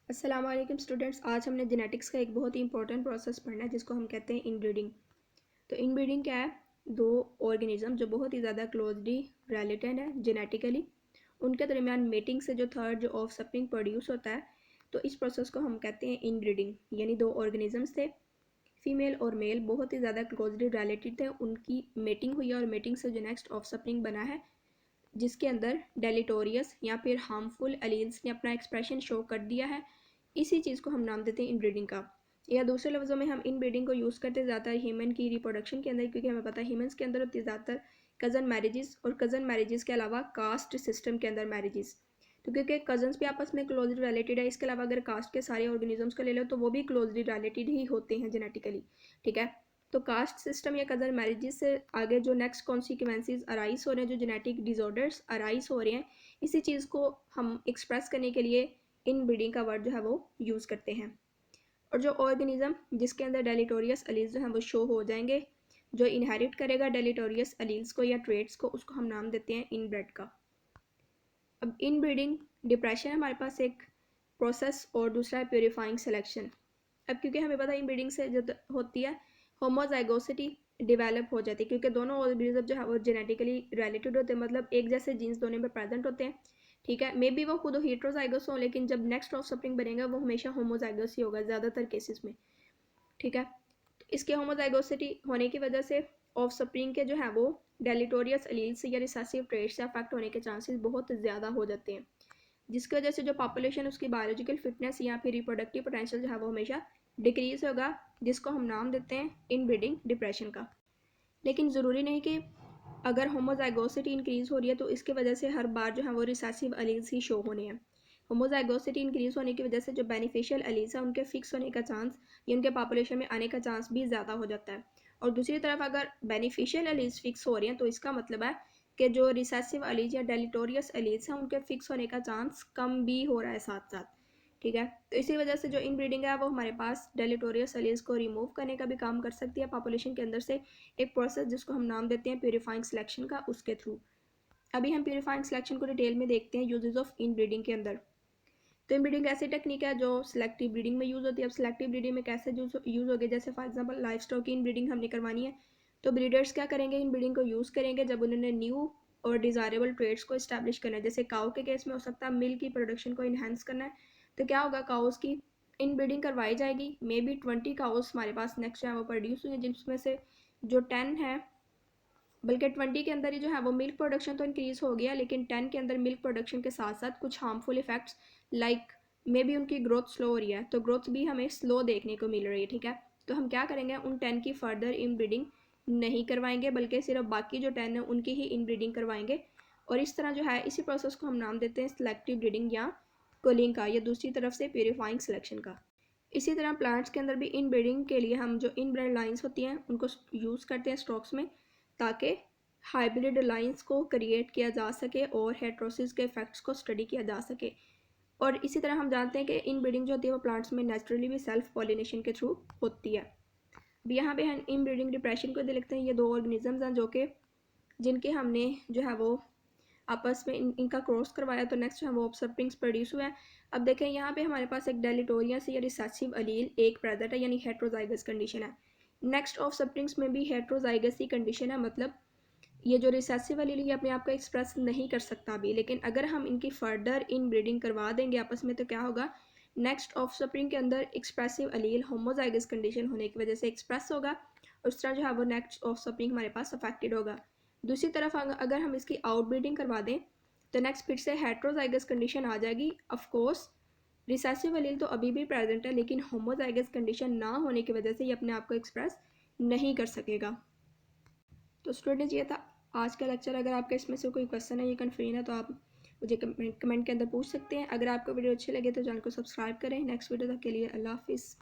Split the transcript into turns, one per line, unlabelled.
अस्सलाम वालेकुम स्टूडेंट्स। आज हमने जेनेटिक्स का एक बहुत ही इंपॉर्टेंट प्रोसेस पढ़ना है जिसको हम कहते हैं इनब्रीडिंग। तो इनब्रीडिंग क्या है? दो ऑर्गेनिज्म जो बहुत ही ज़्यादा क्लोजली रिलेटेड है जेनेटिकली, उनके दरमियान मेटिंग से जो थर्ड जो ऑफ स्प्रिंग प्रोड्यूस होता है, तो इस प्रोसेस को हम कहते हैं इनब्रीडिंग। यानी दो ऑर्गेनिजम्स थे, फीमेल और मेल, बहुत ही ज़्यादा क्लोजली रिलेटेड थे, उनकी मेटिंग हुई है और मेटिंग से जो नेक्स्ट ऑफ स्प्रिंग बना है जिसके अंदर डेलिटोरियस या फिर हार्मफुल एलील्स ने अपना एक्सप्रेशन शो कर दिया है। इसी चीज़ को हम नाम देते हैं इनब्रीडिंग का। या दूसरे लफ्ज़ों में हम इनब्रीडिंग को यूज़ करते ज़्यादातर ह्यूमन की रिप्रोडक्शन के अंदर, क्योंकि हमें पता है ह्यूमन्स के अंदर होती है ज़्यादातर कज़न मैरिजेस, और कज़न मैरिजेस के अलावा कास्ट सिस्टम के अंदर मैरिजेस। तो क्योंकि कज़न्स भी आपस में क्लोजली रिलेटेड है, इसके अलावा अगर कास्ट के सारे ऑर्गेनिजम्स को ले लो तो वो भी क्लोजली रिलेटेड ही होते हैं जेनेटिकली। ठीक है, तो कास्ट सिस्टम या कज़न मैरिजेस से आगे जो नेक्स्ट कॉन्सिक्वेंसेस अराइज हो रहे हैं, जो जेनेटिक डिसऑर्डर्स अराइज हो रहे हैं, इसी चीज़ को हम एक्सप्रेस करने के लिए इन ब्रीडिंग का वर्ड जो है वो यूज़ करते हैं। और जो ऑर्गेनिज्म जिसके अंदर डेलिटोरियस अलील्स जो हैं वो शो हो जाएंगे, जो इनहेरिट करेगा डेलिटोरियस अलील्स को या ट्रेड्स को, उसको हम नाम देते हैं इनब्रेड का। अब इन ब्रीडिंग डिप्रेशन है हमारे पास एक प्रोसेस, और दूसरा है प्योरीफाइंग सिलेक्शन। अब क्योंकि हमें पता है इन ब्रीडिंग से जो होती है होमोजाइगोसिटी डेवलप हो जाती है, क्योंकि दोनों ऑर्गेनिज्म जो है वो जेनेटिकली रिलेटेड होते हैं, मतलब एक जैसे जीन्स दोनों में प्रेजेंट होते हैं। ठीक है, मे बी वो खुद हीट्रोजाइगस हो, लेकिन जब नेक्स्ट ऑफ स्प्रिंग बनेगा वो हमेशा होमोजाइगस ही होगा ज़्यादातर केसेस में। ठीक है, तो इसके होमोजाइगोसिटी होने की वजह से ऑफ स्प्रिंग के जो है वो डेलिटोरियस एलील से या रिसेसिव ट्रेट से अफेक्ट होने के चांसेस बहुत ज़्यादा हो जाते हैं, जिसकी वजह से जो पॉपुलेशन उसकी बायोलॉजिकल फिटनेस या फिर रिप्रोडक्टिव पोटेंशियल जो है वो हमेशा डिक्रीज होगा, जिसको हम नाम देते हैं इनब्रीडिंग डिप्रेशन का। लेकिन ज़रूरी नहीं कि अगर होमोजाइगोसिटी इंक्रीज हो रही है तो इसकी वजह से हर बार जो है वो रिसेसिव एलील्स ही शो होने हैं। होमोजाइगोसिटी इंक्रीज होने की वजह से जो बेनिफिशियल एलील्स है उनके फिक्स होने का चांस या उनके पॉपुलेशन में आने का चांस भी ज़्यादा हो जाता है। और दूसरी तरफ अगर बेनिफिशियल एलील्स फिक्स हो रही हैं तो इसका मतलब है कि जो रिसेसिव एलील्स या डेलिटोरियस एलील्स हैं उनके फिक्स होने का चांस कम भी हो रहा है साथ साथ। ठीक है, तो इसी वजह से जो इनब्रीडिंग है वो हमारे पास डेलिटोरियस एलील्स को रिमूव करने का भी काम कर सकती है पॉपुलेशन के अंदर से, एक प्रोसेस जिसको हम नाम देते हैं प्यूरिफाइंग सिलेक्शन का, उसके थ्रू। अभी हम प्यूरिफाइंग सिलेक्शन को डिटेल में देखते हैं यूजेस ऑफ इनब्रीडिंग के अंदर। तो इनब्रीडिंग ऐसी टेक्निक है जो सिलेक्टिव ब्रीडिंग में यूज़ होती है। अब सिलेक्टिव ब्रीडिंग में कैसे यूज़ होगी, जैसे फॉर एग्जांपल लाइफ स्टॉक की इनब्रीडिंग हमने करवानी है, तो ब्रीडर्स क्या करेंगे, इनब्रीडिंग को यूज़ करेंगे जब उन्होंने न्यू और डिज़ायरेबल ट्रेड्स को इस्टेब्लिश करना है। जैसे काऊ के केस में हो सकता है मिल्क की प्रोडक्शन को इन्हेंस करना है, तो क्या होगा, काउस की इनब्रीडिंग करवाई जाएगी। मे बी 20 काउस हमारे पास नेक्स्ट है वो प्रोड्यूस हुई, जिसमें से जो 10 है, बल्कि 20 के अंदर ही जो है वो मिल्क प्रोडक्शन तो इंक्रीज़ हो गया, लेकिन 10 के अंदर मिल्क प्रोडक्शन के साथ साथ कुछ harmful effects like may be उनकी ग्रोथ स्लो हो रही है, तो ग्रोथ भी हमें स्लो देखने को मिल रही है। ठीक है, तो हम क्या करेंगे, उन 10 की फर्दर इनब्रीडिंग नहीं करवाएंगे, बल्कि सिर्फ बाकी जो 10 है उनकी ही इनब्रीडिंग करवाएंगे। और इस तरह जो है इसी प्रोसेस को हम नाम देते हैं सिलेक्टिव ब्रीडिंग या कुलिंग का, या दूसरी तरफ से प्यूरिफाइंग सिलेक्शन का। इसी तरह प्लांट्स के अंदर भी इनब्रीडिंग के लिए हम जो इनब्रेड लाइंस होती हैं उनको यूज़ करते हैं स्टॉक्स में, ताकि हाइब्रिड लाइंस को क्रिएट किया जा सके और हेट्रोसिस के इफेक्ट्स को स्टडी किया जा सके। और इसी तरह हम जानते हैं कि इन ब्रीडिंग जो होती है वो प्लांट्स में नेचुरली भी सेल्फ पॉलिनेशन के थ्रू होती है। अब यहाँ पे हम इन ब्रीडिंग डिप्रेशन को देखते हैं, ये दो ऑर्गेनिजम्स हैं जो कि जिनके हमने जो है वो आपस में इनका क्रॉस करवाया, तो नेक्स्ट जो है वो ऑफस्प्रिंग्स प्रोड्यूस हुआ है। अब देखें यहाँ पे हमारे पास एक डेलिटोरियस या रिसेसिव अलील एक प्रेजेंट है, यानी हेट्रोजाइगस कंडीशन है। नेक्स्ट ऑफस्प्रिंग्स में भी हेट्रोजाइगस ही कंडीशन है, मतलब ये जो रिसेसिव एलील ये अपने आप को एक्सप्रेस नहीं कर सकता अभी, लेकिन अगर हम इनकी फर्दर इन ब्रीडिंग करवा देंगे आपस में, तो क्या होगा, नेक्स्ट ऑफ स्प्रिंग के अंदर एक्सप्रेसिव एलील होमोजाइगस कंडीशन होने की वजह से एक्सप्रेस होगा, और उस तरह जो है वो नेक्स्ट ऑफ स्प्रिंग हमारे पास अफेक्टेड होगा। दूसरी तरफ अगर हम इसकी आउट ब्रीडिंग करवा दें तो नेक्स्ट फिर से हेट्रोजाइगस कंडीशन आ जाएगी। ऑफकोर्स रिसेसिव एलील तो अभी भी प्रेजेंट है, लेकिन होमोजाइगस कंडीशन ना होने की वजह से ये अपने आप को एक्सप्रेस नहीं कर सकेगा। तो स्टूडेंट्स ये था आज का लेक्चर। अगर आपका इसमें से कोई क्वेश्चन है या कन्फ्यूजन है तो आप मुझे कमेंट के अंदर पूछ सकते हैं। अगर आपको वीडियो अच्छी लगे तो चैनल को सब्सक्राइब करें। नेक्स्ट वीडियो तक के लिए अल्लाह हाफिज़।